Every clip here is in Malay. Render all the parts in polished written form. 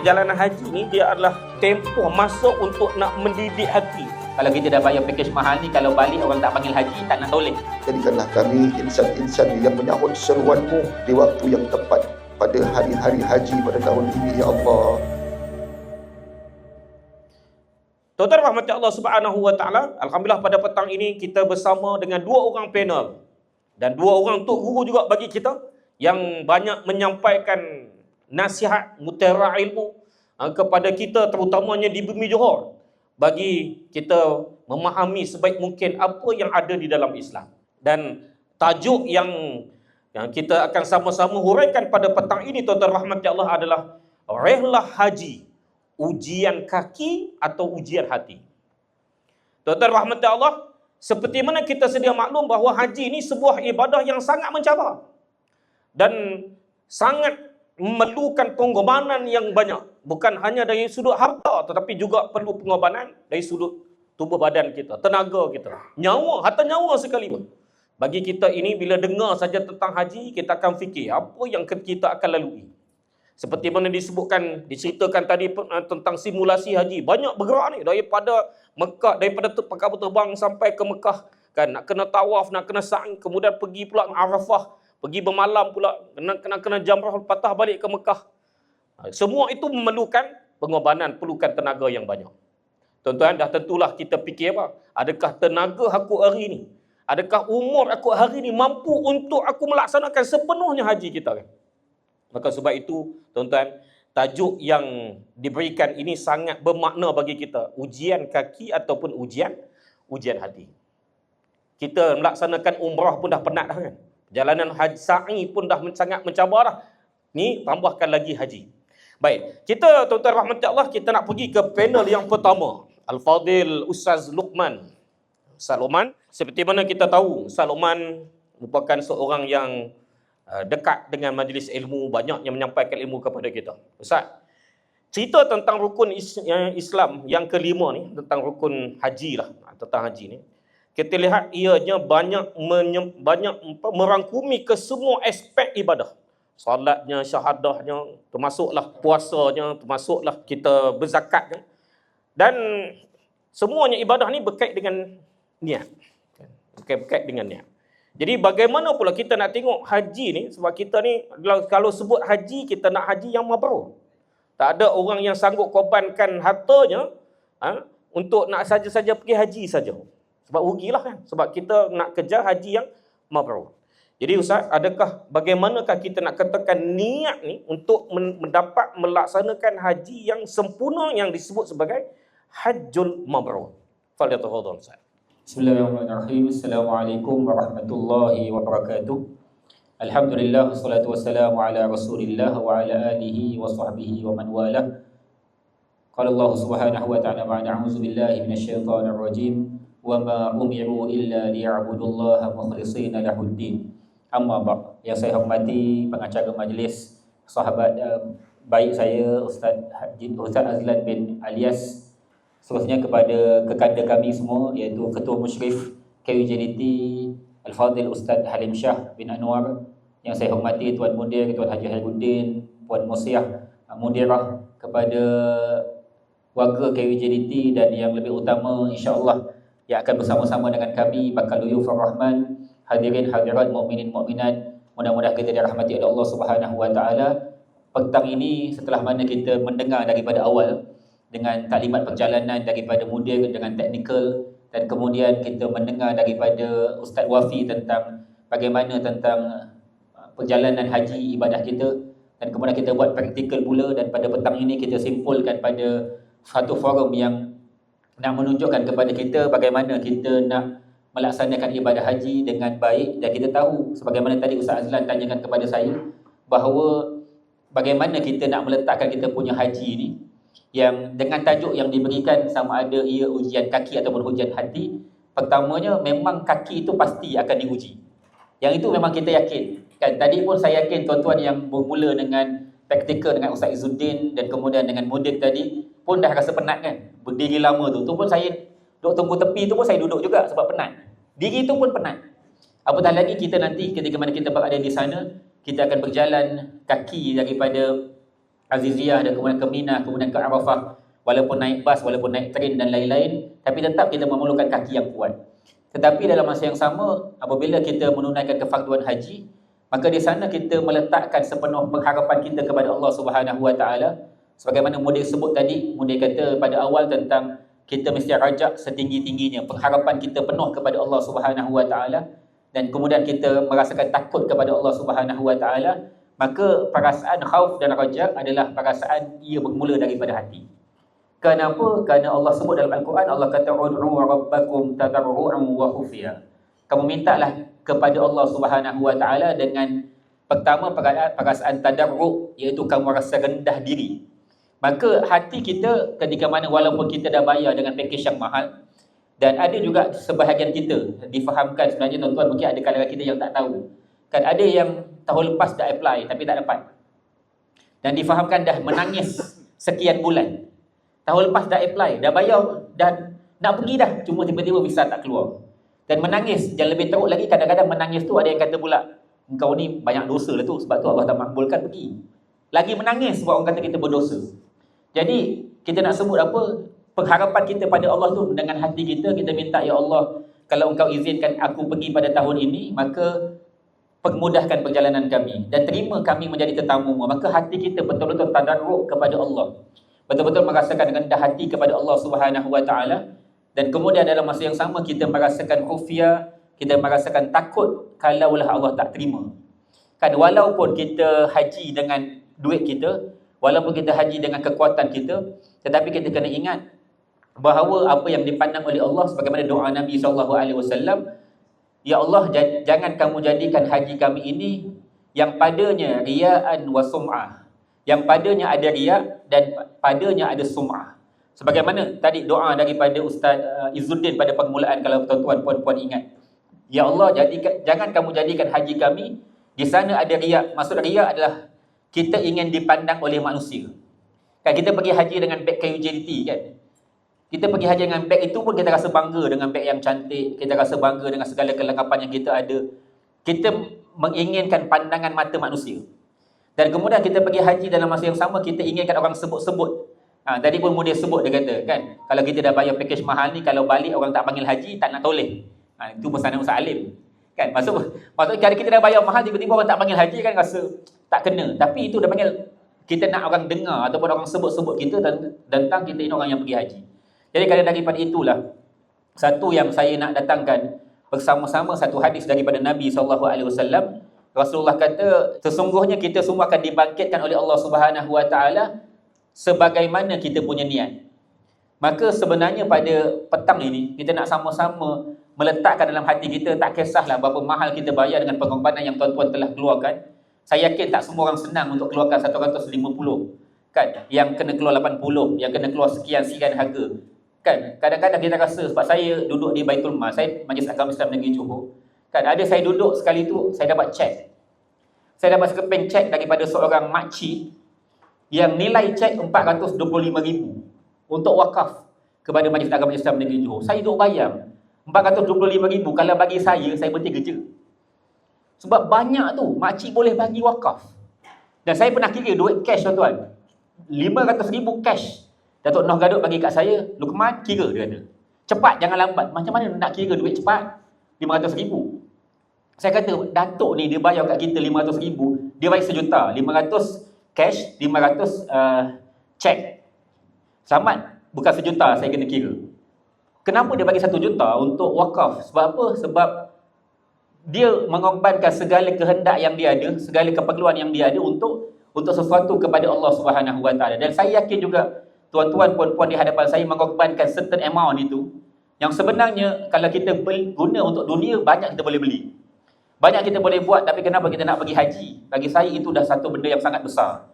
perjalanan haji ni dia adalah tempoh masa untuk nak mendidik hati. Kalau kita dah bayar pakej mahal ni, kalau balik orang tak panggil haji, tak nak toleh. Jadikanlah kami insan-insan yang menyahut seruan-Mu di waktu yang tepat pada hari-hari haji pada tahun ini, ya Allah. Tuan-tuan rahmati Allah Subhanahu wa taala, alhamdulillah pada petang ini kita bersama dengan dua orang panel. Dan dua orang tu guru juga bagi kita yang banyak menyampaikan nasihat mutiara ilmu kepada kita, terutamanya di bumi Johor, bagi kita memahami sebaik mungkin apa yang ada di dalam Islam. Dan tajuk yang kita akan sama-sama huraikan pada petang ini, tuan-tuan rahmati Allah, adalah rehlah haji, ujian kaki atau ujian hati. Tuan-tuan rahmati Allah, seperti mana kita sedia maklum bahawa haji ini sebuah ibadah yang sangat mencabar dan sangat memerlukan pengorbanan yang banyak. Bukan hanya dari sudut harta, tetapi juga perlu pengorbanan dari sudut tubuh badan kita, tenaga kita, nyawa, hatta nyawa sekalipun. Bagi kita ini, bila dengar saja tentang haji, kita akan fikir apa yang kita akan lalui. Seperti mana diceritakan tadi tentang simulasi haji. Banyak bergerak ni daripada Mekah, daripada kapal terbang sampai ke Mekah. Kan, nak kena tawaf, nak kena sa'i, kemudian pergi pula Arafah, pergi bermalam pula, kena jamrah patah balik ke Mekah. Semua itu memerlukan pengorbanan, perlukan tenaga yang banyak. Tuan-tuan, dah tentulah kita fikir apa? Adakah tenaga aku hari ni, adakah umur aku hari ni mampu untuk aku melaksanakan sepenuhnya haji kita kan? Maka sebab itu, tuan-tuan, tajuk yang diberikan ini sangat bermakna bagi kita. Ujian kaki ataupun ujian hati. Kita melaksanakan umrah pun dah penat dah kan? Perjalanan haji sa'i pun dah sangat mencabar dah. Ni tambahkan lagi haji. Baik, kita tuan-tuan rahmati Allah, kita nak pergi ke panel yang pertama. Al-Fadil Ustaz Luqman. Ustaz Luqman, seperti mana kita tahu, Ustaz Luqman merupakan seorang yang dekat dengan majlis ilmu, banyak yang menyampaikan ilmu kepada kita. Ustaz, cerita tentang rukun Islam yang kelima ni, tentang rukun haji lah, tentang haji ni. Kita lihat ianya banyak merangkumi ke semua aspek ibadah. Salatnya, syahadahnya, termasuklah puasanya, termasuklah kita berzakatnya. Dan semuanya ibadah ni berkait dengan niat. Berkait dengan niat. Jadi bagaimana pula kita nak tengok haji ni, sebab kita ni kalau sebut haji, kita nak haji yang mabrur. Tak ada orang yang sanggup korbankan hartanya untuk nak saja-saja pergi haji saja. Sebab rugilah kan. Sebab kita nak kejar haji yang mabrur. Jadi Ustaz, bagaimanakah kita nak katakan niat ni untuk mendapat melaksanakan haji yang sempurna yang disebut sebagai Hajjul Mabrur? Fadhil Ustaz. Bismillahirrahmanirrahim. Assalamualaikum warahmatullahi wabarakatuh. Alhamdulillah, wassalatu wassalamu ala Rasulillah wa ala alihi wa sahbihi wa man walah. Qala Allah Subhanahu wa ta'ala ba'da a'udzu billahi minasyaitonir rajim. Wa ma umiru illa liya'budullaha mukhlishina lahuddin. Amma ba'd. Yang saya hormati pengacara majlis, sahabat baik saya Ustaz Azlan bin Alias, seterusnya kepada kekanda kami semua, iaitu Ketua Musyrif KUJDT Al-Fadhil Ustaz Halim Shah bin Anwar, yang saya hormati Tuan Mudir, Tuan Haji Hairuddin, Puan Musiah Mudirah, kepada warga KUJDT, dan yang lebih utama insya-Allah yang akan bersama-sama dengan kami bakal Luyufur Rahman, hadirin hadirat mukminin mukminat, mudah-mudahan kita dirahmati oleh Allah Subhanahu wa taala. Petang ini, setelah mana kita mendengar daripada awal dengan taklimat perjalanan daripada mudir dengan teknikal, dan kemudian kita mendengar daripada Ustaz Wafi tentang bagaimana tentang perjalanan haji ibadah kita, dan kemudian kita buat praktikal pula, dan pada petang ini kita simpulkan pada satu forum yang nak menunjukkan kepada kita bagaimana kita nak melaksanakan ibadah haji dengan baik. Dan kita tahu, sebagaimana tadi Ustaz Azlan tanyakan kepada saya, bahawa bagaimana kita nak meletakkan kita punya haji ni, yang dengan tajuk yang diberikan sama ada ia ujian kaki ataupun ujian hati. Pertamanya, memang kaki itu pasti akan diuji. Yang itu memang kita yakin. Kan, tadi pun saya yakin tuan-tuan yang bermula dengan praktikal dengan Ustaz Izzuddin dan kemudian dengan mudir tadi pun dah rasa penat kan. Berdiri lama tu pun saya duduk tunggu tepi tu pun saya duduk juga sebab penat. Diri tu pun penat. Apatah lagi kita nanti ketika mana kita berada di sana, kita akan berjalan kaki daripada Aziziyah, dan kemudian ke Mina, kemudian ke Arafah, walaupun naik bas, walaupun naik train dan lain-lain, tapi tetap kita memerlukan kaki yang kuat. Tetapi dalam masa yang sama, apabila kita menunaikan kefarduan haji, maka di sana kita meletakkan sepenuh pengharapan kita kepada Allah Subhanahu Wa Taala. Sebagaimana Mudir sebut tadi, Mudir kata pada awal tentang kita mesti rajak setinggi-tingginya, pengharapan kita penuh kepada Allah Subhanahu Wa Taala, dan kemudian kita merasakan takut kepada Allah Subhanahu Wa Taala, maka perasaan khauf dan rajak adalah perasaan ia bermula daripada hati. Kenapa? Kerana Allah sebut dalam Al-Quran, Allah kata ud'u rabbakum tadarru'an wa khufiya. Kamu mintalah kepada Allah Subhanahu Wa Taala dengan pertama perasaan tadarru', iaitu kamu rasa rendah diri. Maka hati kita ketika mana walaupun kita dah bayar dengan pakej yang mahal, dan ada juga sebahagian kita difahamkan sebenarnya tuan-tuan, mungkin ada kalangan kita yang tak tahu. Kan ada yang tahun lepas dah apply tapi tak dapat. Dan difahamkan dah menangis sekian bulan. Tahun lepas dah apply, dah bayar dan nak pergi dah, cuma tiba-tiba visa tak keluar. Dan menangis, dan lebih teruk lagi kadang-kadang menangis tu ada yang kata pula, engkau ni banyak dosa lah tu, sebab tu Allah tak makbulkan pergi. Lagi menangis sebab orang kata kita berdosa. Jadi kita nak sebut apa? Pengharapan kita pada Allah tu dengan hati kita, kita minta, ya Allah, kalau engkau izinkan aku pergi pada tahun ini, maka permudahkan perjalanan kami dan terima kami menjadi tetamu. Maka hati kita betul-betul tadarruk kepada Allah, betul-betul merasakan rendah hati kepada Allah Subhanahu Wa Taala. Dan kemudian dalam masa yang sama kita merasakan khufiyah, kita merasakan takut kalaulah Allah tak terima. Kan walaupun kita haji dengan duit kita, walaupun kita haji dengan kekuatan kita, tetapi kita kena ingat bahawa apa yang dipandang oleh Allah, sebagaimana doa Nabi SAW, ya Allah, jangan kamu jadikan haji kami ini yang padanya riya'an wa sum'ah, yang padanya ada riya' dan padanya ada sum'ah. Sebagaimana tadi doa daripada Ustaz Izzuddin pada permulaan, kalau tuan-tuan puan-puan ingat, ya Allah, jangan kamu jadikan haji kami di sana ada riya'. Maksud riya' adalah kita ingin dipandang oleh manusia. Kan kita pergi haji dengan beg kayu JDT kan, kita pergi haji dengan beg itu pun kita rasa bangga dengan beg yang cantik, kita rasa bangga dengan segala kelengkapan yang kita ada. Kita menginginkan pandangan mata manusia. Dan kemudian kita pergi haji dalam masa yang sama, kita inginkan orang sebut-sebut. Tadi pun Mudir sebut, dia kata kan, kalau kita dah bayar pakej mahal ni, kalau balik orang tak panggil haji, tak nak toleh. Itu pesanan Ustaz Alim. Kan, maksud kalau kita dah bayar mahal, tiba-tiba orang tak panggil haji kan, rasa tak kena. Tapi itu dah panggil, kita nak orang dengar ataupun orang sebut-sebut kita tentang kita ini orang yang pergi haji. Jadi kerana daripada itulah, satu yang saya nak datangkan bersama-sama satu hadis daripada Nabi SAW. Rasulullah kata, sesungguhnya kita semua akan dibangkitkan oleh Allah Subhanahu Wa Taala sebagaimana kita punya niat. Maka sebenarnya pada petang ini, kita nak sama-sama meletakkan dalam hati kita, tak kisahlah berapa mahal kita bayar dengan pengorbanan yang tuan-tuan telah keluarkan. Saya yakin tak semua orang senang untuk keluarkan 150 kan, yang kena keluar 80, yang kena keluar sekian harga. Kan, kadang-kadang kita rasa, sebab saya duduk di Baitul Mal, saya Majlis Agama Islam Negeri Johor. Kan, ada saya duduk sekali tu, saya dapat cek. Saya dapat sekeping cek daripada seorang makcik yang nilai cek 425,000 untuk wakaf kepada Majlis Agama Islam Negeri Johor. Saya duduk bayang, 425,000 kalau bagi saya berhenti kerja. Sebab banyak tu, makcik boleh bagi wakaf. Dan saya pernah kira duit cash tuan-tuan, 500,000 cash. Datuk Noh Gadut bagi kat saya, Lukman, kira, dia kata. Cepat, jangan lambat. Macam mana nak kira duit cepat? 500,000. Saya kata, Datuk ni dia bayar kat kita 500,000, dia bagi 1 juta. 500 cash, 500 cek. Selamat, bukan 1 juta saya kena kira. Kenapa dia bagi 1 juta untuk wakaf? Sebab apa? Sebab dia mengorbankan segala kehendak yang dia ada, segala keperluan yang dia ada untuk sesuatu kepada Allah Subhanahu Wa Taala. Dan saya yakin juga tuan-tuan puan-puan di hadapan saya mengorbankan certain amount itu, yang sebenarnya kalau kita guna untuk dunia, banyak kita boleh beli, banyak kita boleh buat. Tapi kenapa kita nak pergi haji? Bagi saya itu dah satu benda yang sangat besar.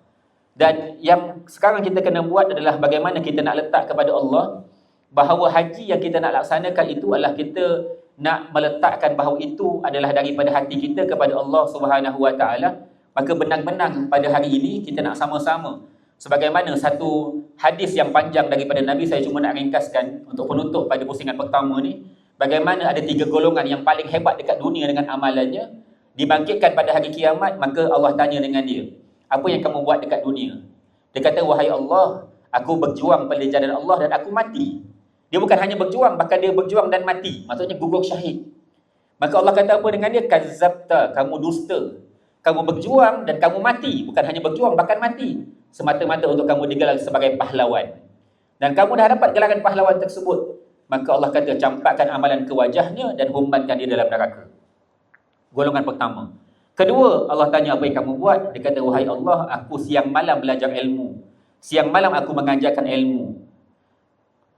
Dan yang sekarang kita kena buat adalah bagaimana kita nak letak kepada Allah bahawa haji yang kita nak laksanakan itu adalah kita nak meletakkan bahawa itu adalah daripada hati kita kepada Allah Subhanahu Wa Taala. Maka benang-benang pada hari ini kita nak sama-sama, sebagaimana satu hadis yang panjang daripada Nabi, saya cuma nak ringkaskan untuk penutup pada pusingan pertama ni. Bagaimana ada 3 golongan yang paling hebat dekat dunia dengan amalannya, dibangkitkan pada hari kiamat. Maka Allah tanya dengan dia, apa yang kamu buat dekat dunia? Dia kata, wahai Allah, aku berjuang pada jalan Allah dan aku mati. Dia bukan hanya berjuang, bahkan dia berjuang dan mati. Maksudnya gugur syahid. Maka Allah kata apa dengan dia? Kazzabta, kamu dusta. Kamu berjuang dan kamu mati. Bukan hanya berjuang, bahkan mati. Semata-mata untuk kamu digelar sebagai pahlawan. Dan kamu dah dapat gelaran pahlawan tersebut. Maka Allah kata, campakkan amalan ke wajahnya dan humbankan dia dalam neraka. Golongan pertama. Kedua, Allah tanya, apa yang kamu buat? Dia kata, wahai Allah, aku siang malam belajar ilmu. Siang malam aku mengajarkan ilmu.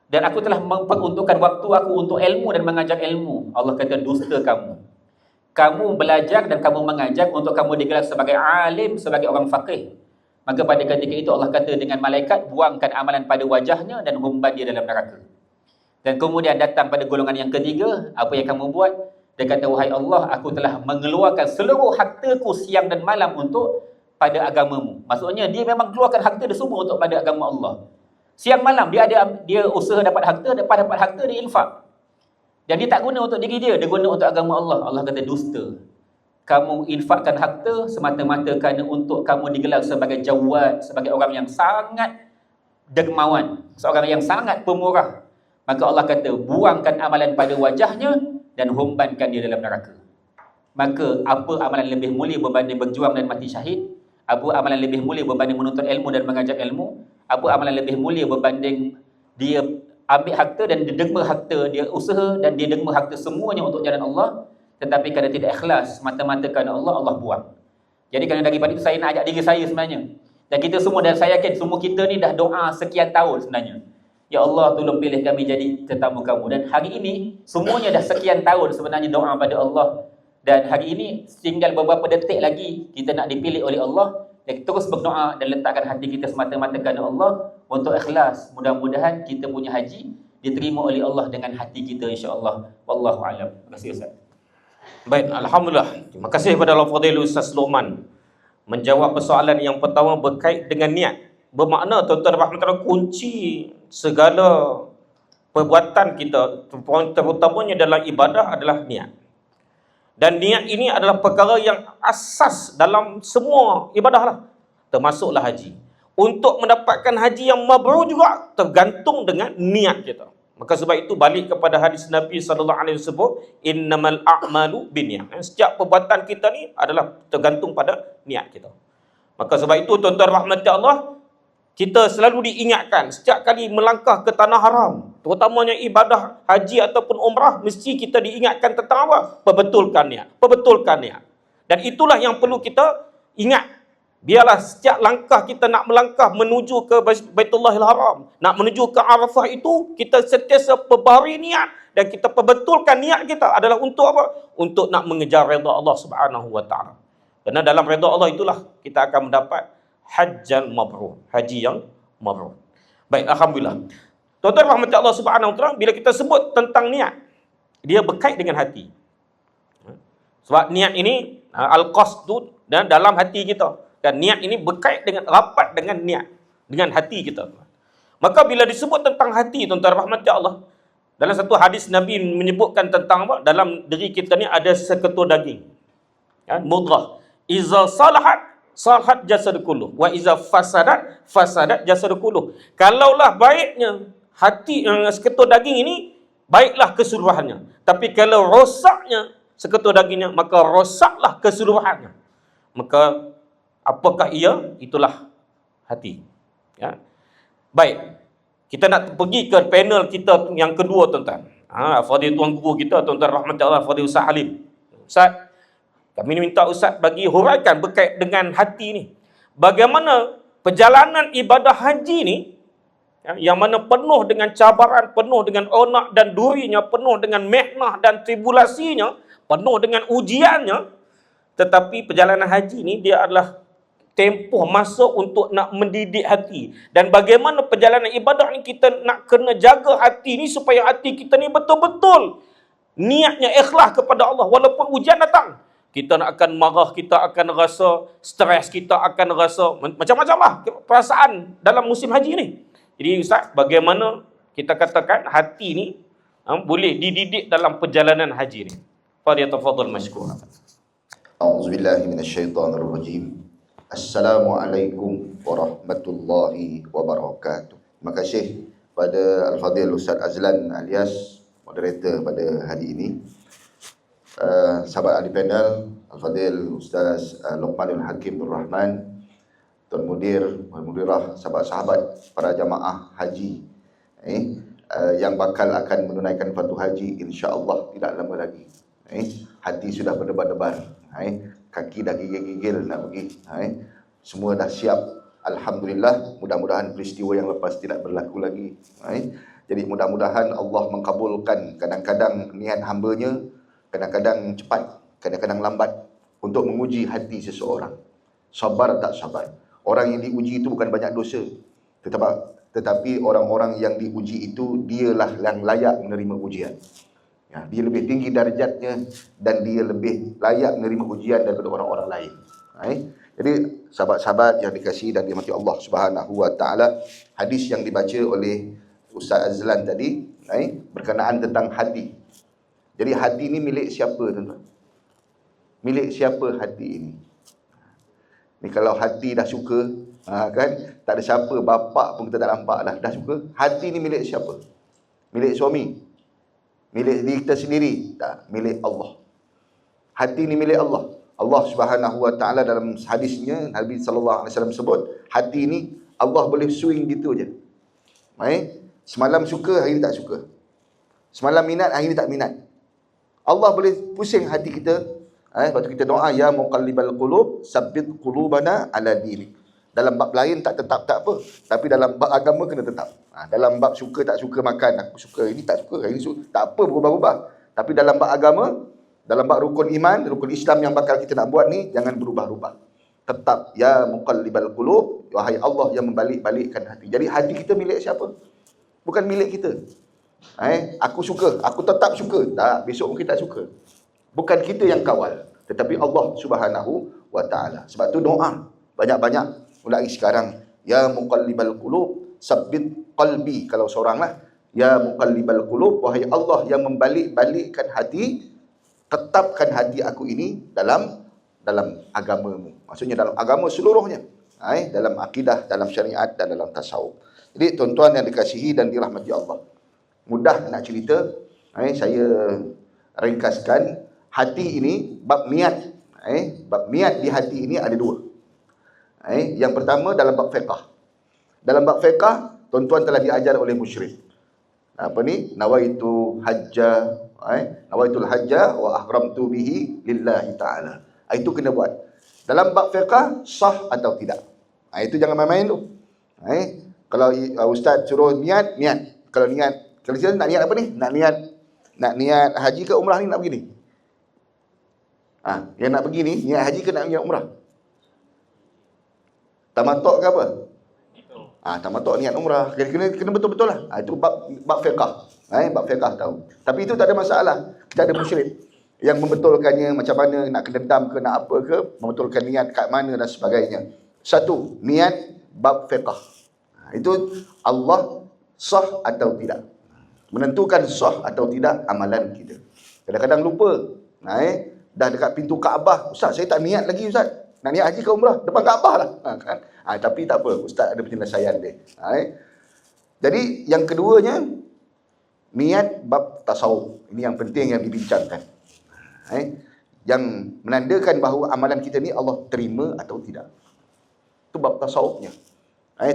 Dan aku telah memperuntukkan waktu aku untuk ilmu dan mengajar ilmu. Allah kata, dusta kamu. Kamu belajar dan kamu mengajar untuk kamu digelar sebagai alim, sebagai orang faqih. Maka pada ketika itu Allah kata dengan malaikat, buangkan amalan pada wajahnya dan humban dia dalam neraka. Dan kemudian datang pada golongan yang ketiga, apa yang kamu buat? Dia kata, wahai Allah, aku telah mengeluarkan seluruh hartaku siang dan malam untuk pada agamamu. Maksudnya dia memang keluarkan harta dia semua untuk pada agama Allah. Siang malam dia usaha dapat harta, dapat harta dia infak. Dan dia tak guna untuk diri dia guna untuk agama Allah. Allah kata, dusta. Kamu infakkan harta semata-mata kerana untuk kamu digelar sebagai jawad, sebagai orang yang sangat dermawan, seorang yang sangat pemurah. Maka Allah kata, buangkan amalan pada wajahnya dan humbankan dia dalam neraka. Maka apa amalan lebih mulia berbanding berjuang dan mati syahid? Apa amalan lebih mulia berbanding menuntut ilmu dan mengajar ilmu? Apa amalan lebih mulia berbanding dia ambil harta dan dia derma harta, dia usaha dan dia derma harta semuanya untuk jalan Allah, tetapi kerana tidak ikhlas mata-mata kerana Allah, Allah buang. Jadi kerana daripada itu saya nak ajak diri saya sebenarnya. Dan kita semua, dan saya yakin semua kita ni dah doa sekian tahun sebenarnya. Ya Allah, tolong pilih kami jadi tetamu kamu. Dan hari ini, semuanya dah sekian tahun sebenarnya doa pada Allah. Dan hari ini, tinggal beberapa detik lagi, kita nak dipilih oleh Allah. Dan terus berdoa dan letakkan hati kita semata-mata kerana Allah untuk ikhlas. Mudah-mudahan kita punya haji diterima oleh Allah dengan hati kita, insya-Allah. Wallahu a'lam. Terima kasih Ustaz. Baik, Alhamdulillah. Terima kasih kepada Al-Fadhil Ustaz Luqman menjawab persoalan yang pertama berkait dengan niat. Bermakna tuan-tuan rahmatullah, kunci segala perbuatan kita, terutamanya dalam ibadah, adalah niat. Dan niat ini adalah perkara yang asas dalam semua ibadah lah, termasuklah haji. Untuk mendapatkan haji yang mabrur juga tergantung dengan niat kita. Maka sebab itu balik kepada hadis Nabi SAW, innamal a'malu binniyat. Setiap perbuatan kita ni adalah tergantung pada niat kita. Maka sebab itu tuan-tuan rahmati Allah, kita selalu diingatkan setiap kali melangkah ke tanah haram, terutamanya ibadah haji ataupun umrah, mesti kita diingatkan tentang apa? Perbetulkan niat, perbetulkan niat. Dan itulah yang perlu kita ingat. Biarlah setiap langkah kita nak melangkah menuju ke Baitullahil Haram, nak menuju ke Arafah itu, kita sentiasa perbaharui niat dan kita perbetulkan niat kita adalah untuk apa? Untuk nak mengejar redha Allah Subhanahu wa taala. Kerana dalam redha Allah itulah kita akan mendapat hajjal mabrur, haji yang mabrur. Baik, alhamdulillah. Tuan-tuan rahmat Allah Subhanahu wa taala, bila kita sebut tentang niat, dia berkait dengan hati. Sebab niat ini al-qasdu dan dalam hati kita. Dan niat ini berkait dengan rapat dengan niat, dengan hati kita. Maka bila disebut tentang hati, tuan-tuan rahmat Allah, dalam satu hadis Nabi menyebutkan tentang apa? Dalam diri kita ni ada seketul daging. Ya, mudrah. Iza salahat salahat jasad kulluh wa iza fasadat jasad kulluh. Kalaulah baiknya hati seketul daging ini, baiklah keseluruhannya. Tapi kalau rosaknya seketul dagingnya, maka rosaklah keseluruhannya. Maka apakah ia? Itulah hati. Ya. Baik. Kita nak pergi ke panel kita yang kedua, tuan-tuan. Fadil tuan guru kita, tuan-tuan rahmatullah, Fadil Ustaz Halim. Ustaz, kami minta Ustaz bagi huraikan berkait dengan hati ni. Bagaimana perjalanan ibadah haji ni, yang mana penuh dengan cabaran, penuh dengan onak dan durinya, penuh dengan meknah dan tribulasinya, penuh dengan ujiannya. Tetapi perjalanan haji ni dia adalah tempoh masa untuk nak mendidik hati. Dan bagaimana perjalanan ibadah ni kita nak kena jaga hati ni supaya hati kita ni betul-betul niatnya ikhlas kepada Allah. Walaupun ujian datang, kita akan marah, kita akan rasa stres, kita akan rasa macam-macam lah perasaan dalam musim haji ni. Jadi Ustaz, bagaimana kita katakan hati ni boleh dididik dalam perjalanan haji ni? Fadhil tafadhal mashkur. A'udzubillahi minasyaitonirrajim. Assalamualaikum warahmatullahi wabarakatuh. Terima kasih pada Al-Fadhil Ustaz Azlan alias moderator pada hari ini. Sahabat ahli panel, Al-Fadhil Ustaz Luqmanul Hakim Nur Rahman, Tuan Mudir, Mudirah, sahabat-sahabat para jamaah haji yang bakal akan menunaikan fardu haji insya-Allah tidak lama lagi. Hati sudah berdebar-debar, kaki dah gigil-gigil nak pergi. Semua dah siap. Alhamdulillah, mudah-mudahan peristiwa yang lepas tidak berlaku lagi. Jadi mudah-mudahan Allah mengkabulkan. Kadang-kadang niat hamba-Nya kadang-kadang cepat, kadang-kadang lambat untuk menguji hati seseorang. Sabar tak sabar. Orang yang diuji itu bukan banyak dosa, tetapi orang-orang yang diuji itu dialah yang layak menerima ujian. Ya, dia lebih tinggi darjatnya dan dia lebih layak menerima ujian daripada orang-orang lain. Jadi sahabat-sahabat yang dikasihi dan dirahmati Allah Subhanahu wa taala, hadis yang dibaca oleh Ustaz Azlan tadi berkenaan tentang hati. Jadi hati ini milik siapa, tuan-tuan? Milik siapa hati ini? Ni kalau hati dah suka, kan, tak ada siapa, bapak pun kita tak nampak dah suka. Hati ni milik siapa? Milik suami? Milik diri kita sendiri? Tak, milik Allah. Hati ni milik Allah. Allah Subhanahu wa taala dalam hadisnya, Nabi sallallahu alaihi wasallam sebut, hati ni Allah boleh swing gitu je. Semalam suka, hari ni tak suka. Semalam minat, hari ni tak minat. Allah boleh pusing hati kita. Lepas tu kita doa, ya muqallibal qulub, sabbit qulubana ala dinik. Dalam bab lain tak tetap tak apa, tapi dalam bab agama kena tetap. Dalam bab suka tak suka makan, aku suka ini tak suka, ini suka, tak apa berubah-ubah. Tapi dalam bab agama, dalam bab rukun iman, rukun Islam yang bakal kita nak buat ni, jangan berubah-ubah. Tetap, ya muqallibal qulub, wahai Allah yang membalik-balikkan hati. Jadi hati kita milik siapa? Bukan milik kita. Aku suka, aku tetap suka. Tak, besok mungkin tak suka. Bukan kita yang kawal, tetapi Allah Subhanahu wa taala. Sebab tu doa banyak-banyak. Mulai sekarang, ya muqallibal qulub, sabbit qalbi. Kalau seorang lah, ya muqallibal qulub, wahai Allah yang membalik-balikkan hati, tetapkan hati aku ini dalam agamamu. Maksudnya dalam agama seluruhnya. Dalam akidah, dalam syariat dan dalam tasawuf. Jadi tuan-tuan yang dikasihi dan dirahmati Allah, mudah nak cerita. Saya ringkaskan. Hati ini, bab niat. Bab niat di hati ini ada dua. Yang pertama dalam bab fiqh. Dalam bab fiqh, tuan-tuan telah diajar oleh musyrik. Apa ni? Nawaitu hajja, nawaitul hajja wa ahramtu bihi lillahi ta'ala. Itu kena buat. Dalam bab fiqh, sah atau tidak. Itu jangan main-main tu. Kalau ustaz suruh niat. Kalau kita nak niat apa ni? Nak niat haji ke umrah ni nak pergi ni? Yang nak pergi ni, niat haji ke nak niat umrah? Tamatuk ke apa? Tamatuk niat umrah. Kena betul-betul lah. Itu bab fiqh. Bab fiqh tahu. Tapi itu tak ada masalah. Kita ada musyrik yang membetulkannya, macam mana nak dendam ke, nak apa ke, membetulkan niat kat mana dan sebagainya. Satu, niat bab fiqh. Itu Allah sah atau tidak. Menentukan sah atau tidak amalan kita. Kadang-kadang lupa. Dah dekat pintu Kaabah, ustaz saya tak niat lagi ustaz. Nak niat haji ke umrah? Depan Kaabah lah. Kan? Tapi tak apa, ustaz ada penyelesaian dia. Jadi yang keduanya, niat bab tasawuf. Ini yang penting yang dibincangkan. Yang menandakan bahawa amalan kita ni Allah terima atau tidak. Itu bab tasawufnya.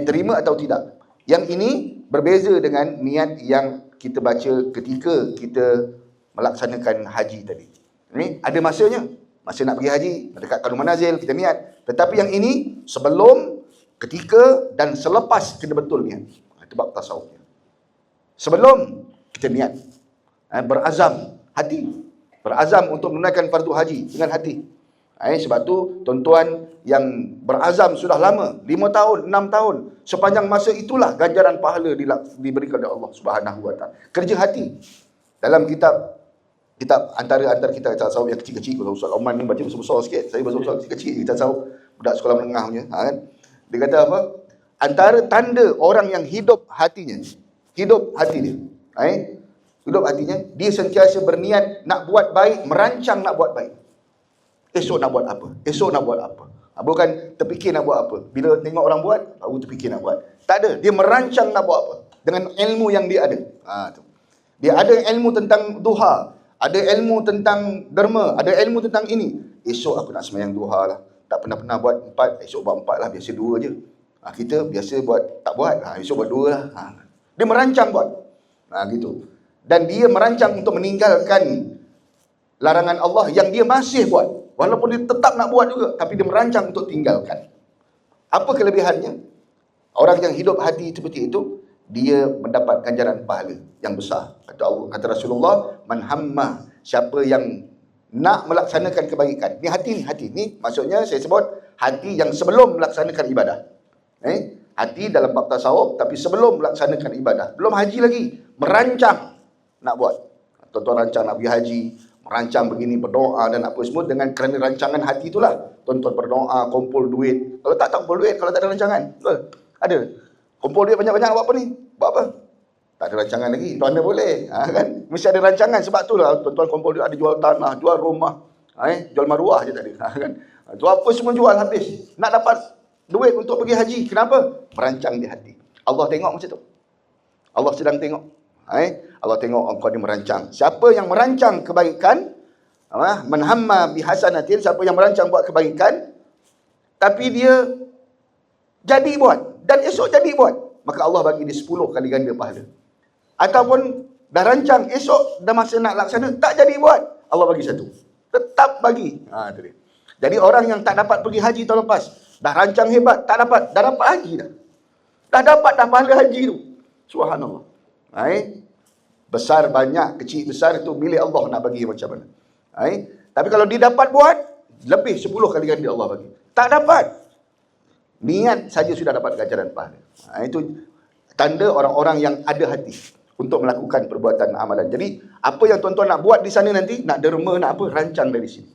Terima atau tidak. Yang ini berbeza dengan niat yang kita baca ketika kita melaksanakan haji tadi. Ini ada masanya. Masa nak pergi haji, dekat Qadul Manazil, kita niat. Tetapi yang ini, sebelum, ketika dan selepas kena betul niat. Itu bab tasawufnya. Sebelum, kita niat. Berazam, hati. Berazam untuk menunaikan fardu haji dengan hati. Sebab tu, tuan-tuan yang berazam sudah lama, 5 tahun, 6 tahun. Sepanjang masa itulah ganjaran pahala diberikan oleh Allah Subhanahu wa taala. Kerja hati. Dalam kitab antara kita tasawuf yang kecil-kecil, kalau Ustaz Oman ni baca besar-besar sikit, saya baca besar kecil-kecil, kita tasawuf budak sekolah menengah punya, kan? Dia kata apa? Antara tanda orang yang hidup hatinya, hidup hatinya, dia sentiasa berniat nak buat baik, merancang nak buat baik. Esok nak buat apa? Bukan terfikir nak buat apa. Bila tengok orang buat, baru terfikir nak buat. Tak ada. Dia merancang nak buat apa. Dengan ilmu yang dia ada. Tu. Dia ada ilmu tentang duha. Ada ilmu tentang derma. Ada ilmu tentang ini. Esok aku nak sembahyang duha lah. Tak pernah buat 4. Esok buat 4 lah. Biasa 2 je. Kita biasa buat, tak buat. Esok buat 2 lah. Dia merancang buat. Gitu. Dan dia merancang untuk meninggalkan larangan Allah yang dia masih buat. Walaupun dia tetap nak buat juga, tapi dia merancang untuk tinggalkan. Apa kelebihannya? Orang yang hidup hati seperti itu, dia mendapat ganjaran pahala yang besar. Kata Rasulullah, man hamma, siapa yang nak melaksanakan kebaikan. Ni hati ni maksudnya saya sebut hati yang sebelum melaksanakan ibadah. Hati dalam bab tasawuf, tapi sebelum melaksanakan ibadah. Belum haji lagi, merancang nak buat. Tuan-tuan rancang nak pergi haji, merancang begini, berdoa dan apa semua dengan kerana rancangan hati itulah. Tuan-tuan berdoa, kumpul duit. Kalau tak kumpul duit, kalau tak ada rancangan. Betul? Ada. Kumpul duit banyak-banyak buat apa ni? Buat apa? Tak ada rancangan lagi. Tuan dia boleh. Kan? Mesti ada rancangan. Sebab itulah tuan-tuan kumpul duit, ada jual tanah, jual rumah. Jual maruah je tadi. Kan? Tu apa semua jual habis. Nak dapat duit untuk pergi haji. Kenapa? Merancang di hati. Allah tengok macam tu. Allah sedang tengok. Allah tengok engkau ni merancang. Siapa yang merancang kebaikan, man hamma bihasanatin, siapa yang merancang buat kebaikan, tapi dia jadi buat, dan esok jadi buat, maka Allah bagi dia 10 kali ganda pahala. Ataupun dah rancang, esok dah masa nak laksana, tak jadi buat, Allah bagi 1. Tetap bagi. Itu dia. Jadi orang yang tak dapat pergi haji tahun lepas, dah rancang hebat, tak dapat, dah dapat haji dah. Dah dapat dah pahala haji tu. Subhanallah. Besar, banyak, kecil, besar itu milik Allah nak bagi macam mana. Tapi kalau dia dapat buat, lebih 10 kali ganda Allah bagi. Tak dapat, niat saja sudah dapat ganjaran pahala. Itu tanda orang-orang yang ada hati untuk melakukan perbuatan amalan. Jadi, apa yang tuan-tuan nak buat di sana nanti, nak derma, nak apa, rancang dari sini.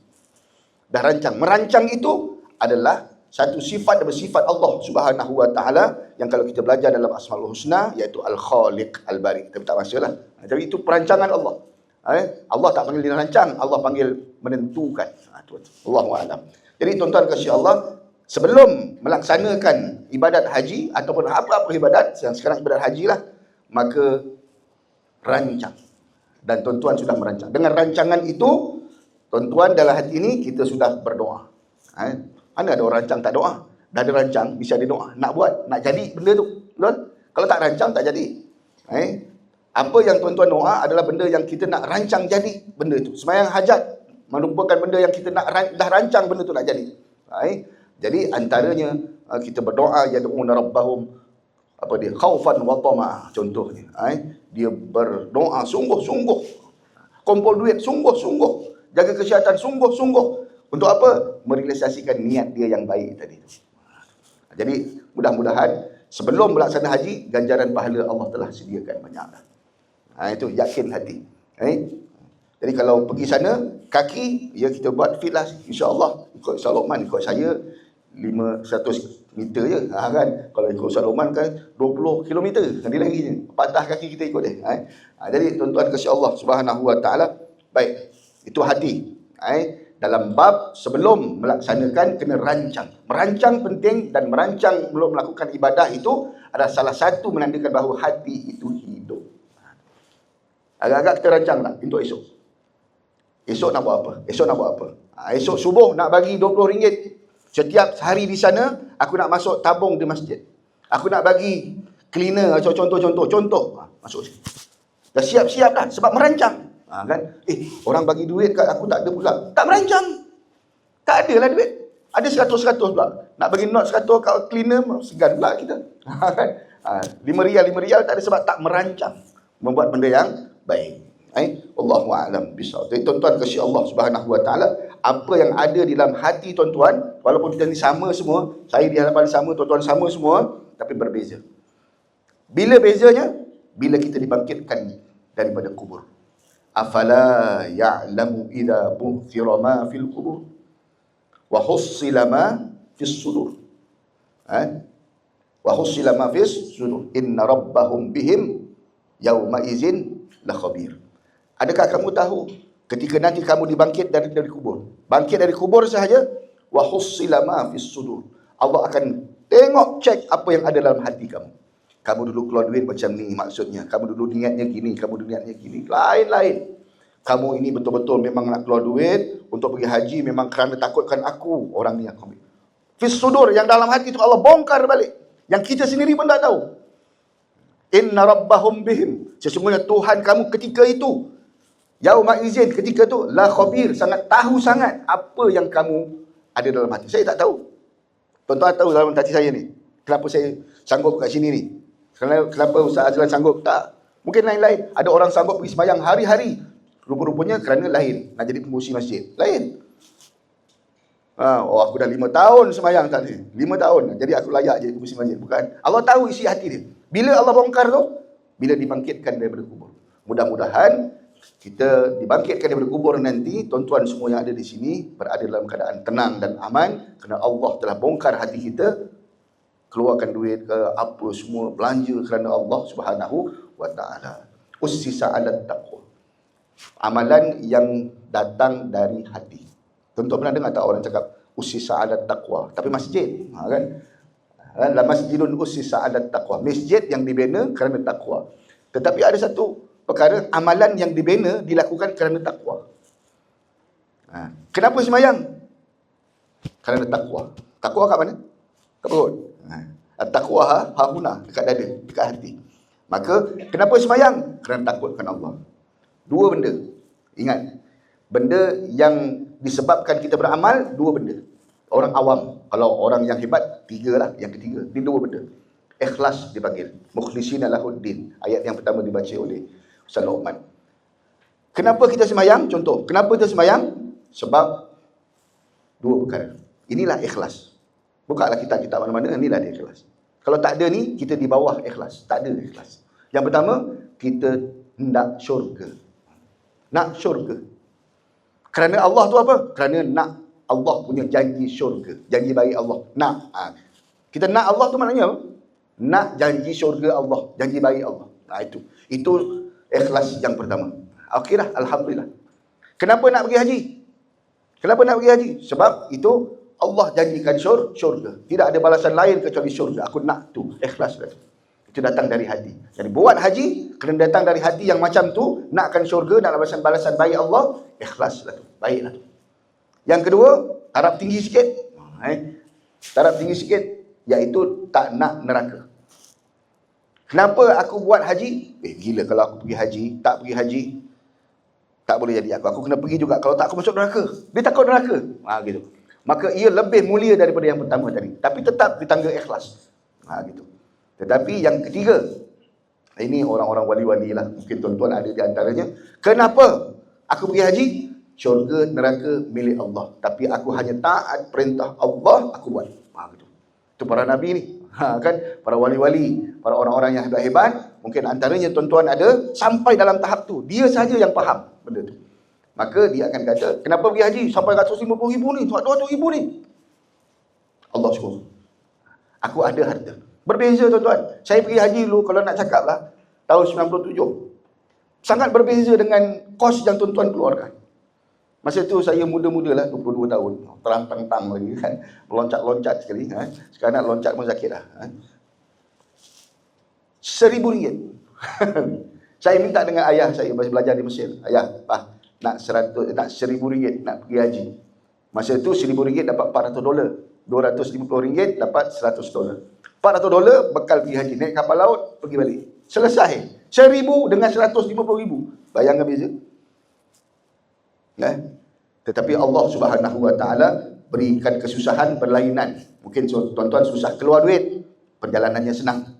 Dah rancang. Merancang itu adalah satu sifat daripada sifat Allah Subhanahu wa taala yang kalau kita belajar dalam Asmaul Husna, iaitu Al-Khaliq, Al-Bari. Tapi tak masalah. Jadi itu perancangan Allah. Allah tak panggil dia rancang, Allah panggil menentukan. Allahu a'lam. Jadi tuan-tuan kasih Allah, sebelum melaksanakan ibadat haji ataupun apa-apa ibadat, yang sekarang ibadat haji lah, maka rancang. Dan tuan-tuan sudah merancang. Dengan rancangan itu, tuan-tuan dalam hati ini kita sudah berdoa. Mana ada orang rancang tak doa? Dah ada rancang, bisa ada doa. Nak buat, nak jadi benda tu. Betul? Kalau tak rancang, tak jadi. Apa yang tuan-tuan doa adalah benda yang kita nak rancang jadi benda tu. Sembahyang hajat merupakan benda yang kita nak dah rancang benda tu nak jadi. Jadi antaranya kita berdoa yad'una rabbahum khaufan wa tama'a contohnya. Dia berdoa sungguh-sungguh. Kumpul duit sungguh-sungguh. Jaga kesihatan sungguh-sungguh. Untuk apa? Merealisasikan niat dia yang baik tadi. Jadi mudah-mudahan sebelum melaksana haji, ganjaran pahala Allah telah sediakan banyak dah. Itu yakin hati. Jadi kalau pergi sana, kaki, ya kita buat fit lah. InsyaAllah, ikut Salman, ikut saya, 500 meter je. Kan? Kalau ikut Salman kan, 20 km. Nanti lagi je. Patah kaki kita ikut dia. Jadi tuan-tuan kasih Allah Subhanahu wa ta'ala. Baik, itu hati. Dalam bab sebelum melaksanakan kena rancang. Merancang penting, dan merancang belum melakukan ibadah itu adalah salah satu menandakan bahawa hati itu hidup. Agak-agak kita rancang lah untuk esok. Esok nak buat apa? Esok nak buat apa? Esok subuh nak bagi RM20. Setiap hari di sana, aku nak masuk tabung di masjid. Aku nak bagi cleaner, contoh. Masuk sini. Dah siap-siap dah sebab merancang. Kan? Orang bagi duit kat aku tak ada pula. Tak merancang. Tak ada lah duit. Ada 100 pula. Nak bagi note 100 kat cleaner, segan pula kita. Kan? RM5 tak ada sebab tak merancang. Membuat benda yang baik. Wallahu a'lam bishawab. Jadi tuan-tuan kasih Allah Subhanahu wa taala, apa yang ada di dalam hati tuan-tuan, walaupun kita ni sama semua, saya di hadapan sama, tuan-tuan sama semua, tapi berbeza. Bila bezanya? Bila kita dibangkitkan daripada kubur. Afala ya'lamu idza bu'thira ma fil qubur wa hussila ma fis sudur. Wa hussila ma fis sudur. Inna rabbahum bihim yauma izin la khabir. Adakah kamu tahu ketika nanti kamu dibangkit dari kubur? Bangkit dari kubur sahaja, wa hussila ma fis sudur. Allah akan tengok, cek apa yang ada dalam hati kamu. Kamu dulu keluar duit macam ni maksudnya. Kamu dulu niatnya gini, kamu dulu niatnya gini. Lain-lain. Kamu ini betul-betul memang nak keluar duit untuk pergi haji memang kerana takutkan aku. Orang ni aku ambil. Fis sudur, yang dalam hati itu Allah bongkar balik. Yang kita sendiri pun tak tahu. Inna rabbahum bihim. Sesungguhnya Tuhan kamu ketika itu, yauma izin, ketika itu la khabir, sangat tahu sangat apa yang kamu ada dalam hati. Saya tak tahu. Tuan-tuan tahu dalam hati saya ni. Kenapa saya sanggup kat sini ni? Kenapa Ustaz Azlan sanggup? Tak. Mungkin lain-lain. Ada orang sanggup pergi sembahyang hari-hari. Rupa-rupanya kerana lahir. Nak jadi pengurusi masjid. Lain. Aku dah 5 tahun sembahyang tak ni. 5 tahun. Jadi aku layak jadi pengurusi masjid. Bukan. Allah tahu isi hati dia. Bila Allah bongkar tu? Bila dibangkitkan daripada kubur. Mudah-mudahan kita dibangkitkan daripada kubur nanti, tuan-tuan semua yang ada di sini berada dalam keadaan tenang dan aman kerana Allah telah bongkar hati kita, keluarkan duit ke apa semua, belanja kerana Allah Subhanahu wa taala. Ussisa 'alat taqwa. Amalan yang datang dari hati. Tuan-tuan pernah dengar tak orang cakap ussisa 'alat taqwa? Tapi masjid, kan? La masjidun ussisa 'alat taqwa. Masjid yang dibina kerana takwa. Tetapi ada satu perkara, amalan yang dibina dilakukan kerana takwa. Kenapa sembahyang? Kerana takwa. Takwa kat mana? Kat perut. At-taqwa hahuna, dekat dada, dekat hati. Maka kenapa sembahyang? Kerana takutkan Allah. Dua benda. Ingat, benda yang disebabkan kita beramal, dua benda. Orang awam, kalau orang yang hebat, tiga lah. Yang ketiga, ini dua benda. Ikhlas dipanggil. Mukhlishina lahuddin. Ayat yang pertama dibaca oleh Ustaz Luqman. Kenapa kita sembahyang? Contoh, kenapa kita sembahyang? Sebab dua perkara. Inilah ikhlas. Bukalah kitab-kitab mana-mana, inilah dia ikhlas. Kalau tak ada ni, kita di bawah ikhlas. Tak ada ikhlas. Yang pertama, kita nak syurga. Nak syurga. Kerana Allah tu apa? Kerana nak Allah punya janji syurga. Janji baik Allah. Nak. Kita nak Allah tu maknanya apa? Nak janji syurga Allah. Janji baik Allah. Itu. Itu ikhlas yang pertama. Okeylah, alhamdulillah. Kenapa nak pergi haji? Kenapa nak pergi haji? Sebab itu Allah janjikan syurga. Tidak ada balasan lain kecuali syurga. Aku nak tu. Ikhlas dah tu. Itu datang dari hati. Jadi buat haji kena datang dari hati yang macam tu, nakkan syurga, nak balasan baik Allah, ikhlas lah tu. Baiklah tu. Yang kedua, taraf tinggi sikit. Taraf tinggi sikit iaitu tak nak neraka. Kenapa aku buat haji? Gila kalau aku pergi haji, tak pergi haji, tak boleh jadi aku. Aku kena pergi juga. Kalau tak aku masuk neraka. Dia takut neraka. Gitu. Maka ia lebih mulia daripada yang pertama tadi. Tapi tetap di tangga ikhlas. Gitu. Tetapi yang ketiga, ini orang-orang wali-wali lah. Mungkin tuan-tuan ada di antaranya. Kenapa aku pergi haji? Syurga, neraka milik Allah. Tapi aku hanya taat perintah Allah, aku buat. Gitu. Itu para nabi ni. Kan? Para wali-wali, para orang-orang yang hebat-hebat. Mungkin antaranya tuan-tuan ada sampai dalam tahap tu. Dia saja yang faham benda tu. Maka dia akan kata, kenapa pergi haji sampai 150,000 ni, 200,000 ni? Allah syukur. Aku ada harta. Berbeza tuan-tuan. Saya pergi haji dulu, kalau nak cakap lah, tahun 97. Sangat berbeza dengan kos yang tuan-tuan keluarkan. Masa tu saya muda-muda lah, 22 tahun. Terang-tang lagi kan. Meloncat-loncat sekali. Sekarang nak loncat pun sakit lah. RM1,000. Saya minta dengan ayah saya masa belajar di Mesir. Ayah, nak RM1,000 nak pergi haji. Masa tu RM1,000 dapat $400. $250 dapat $100. $400 bekal pergi haji. Naik kapal laut, pergi balik. Selesai. 1,000 dengan 150,000. Bayangkan beza. Tetapi Allah Subhanahu wa taala berikan kesusahan berlainan. Mungkin tuan-tuan susah keluar duit, perjalanannya senang.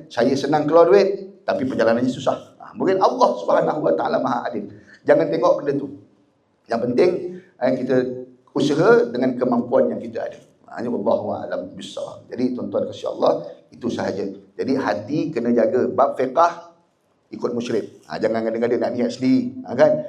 Saya senang keluar duit, tapi perjalanannya susah. Mungkin Allah Subhanahu wa taala Maha Adil. Jangan tengok benda tu. Yang penting kita usaha dengan kemampuan yang kita ada. Wallahu a'lam bissawab. Jadi tuan-tuan kasih Allah, itu sahaja. Jadi hati kena jaga. Bab fiqh ikut musyrik. Jangan kadang-kadang nak niat sendiri, kan?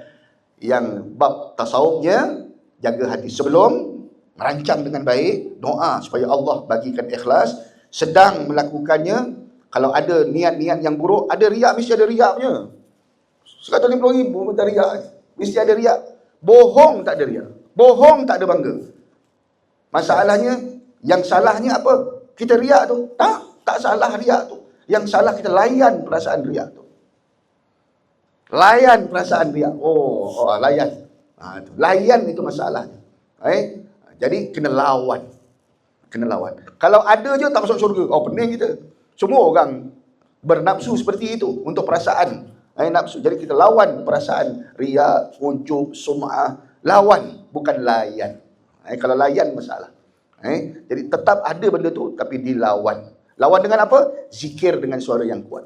Yang bab tasawufnya, jaga hati sebelum merancang dengan baik, doa supaya Allah bagikan ikhlas. Sedang melakukannya, kalau ada niat-niat yang buruk, ada riak, mesti ada riak punya. 150,000 minta riak, mesti ada riak. Bohong tak ada riak. Bohong tak ada bangga. Masalahnya, yang salahnya apa? Kita riak tu. Tak salah riak tu. Yang salah kita layan perasaan riak tu. Layan perasaan riak. Layan. Layan itu masalahnya. Jadi kena lawan. Kalau ada je tak masuk syurga. Pening kita. Semua orang bernafsu seperti itu untuk perasaan. Nafsu. Jadi kita lawan perasaan riak, ujub, sum'ah. Lawan, bukan layan. Kalau layan masalah. Jadi tetap ada benda tu tapi dilawan. Lawan dengan apa? Zikir dengan suara yang kuat.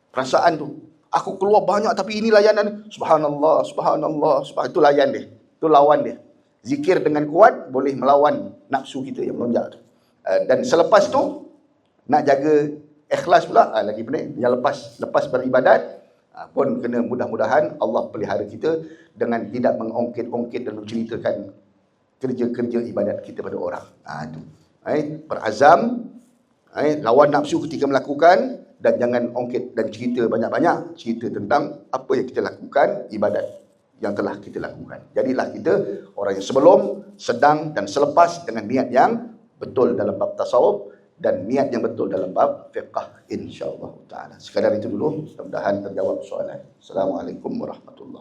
Perasaan tu, aku keluar banyak tapi ini layanan. Subhanallah, subhanallah, subhanallah. Itu layan dia. Itu lawan dia. Zikir dengan kuat boleh melawan nafsu kita yang melonjak tu. Dan selepas tu nak jaga ikhlas pula lagi pening. Yang lepas beribadat pun kena mudah-mudahan Allah pelihara kita dengan tidak mengongkit-ongkit dan menceritakan kerja-kerja ibadat kita pada orang. Itu. Berazam, lawan nafsu ketika melakukan dan jangan ongkit dan cerita banyak-banyak. Cerita tentang apa yang kita lakukan, ibadat yang telah kita lakukan. Jadilah kita orang yang sebelum, sedang dan selepas dengan niat yang betul dalam bab tasawuf dan niat yang betul dalam bab fiqh, insya-Allah taala. Sekadar itu dulu, mudah-mudahan terjawab soalan. Assalamualaikum warahmatullahi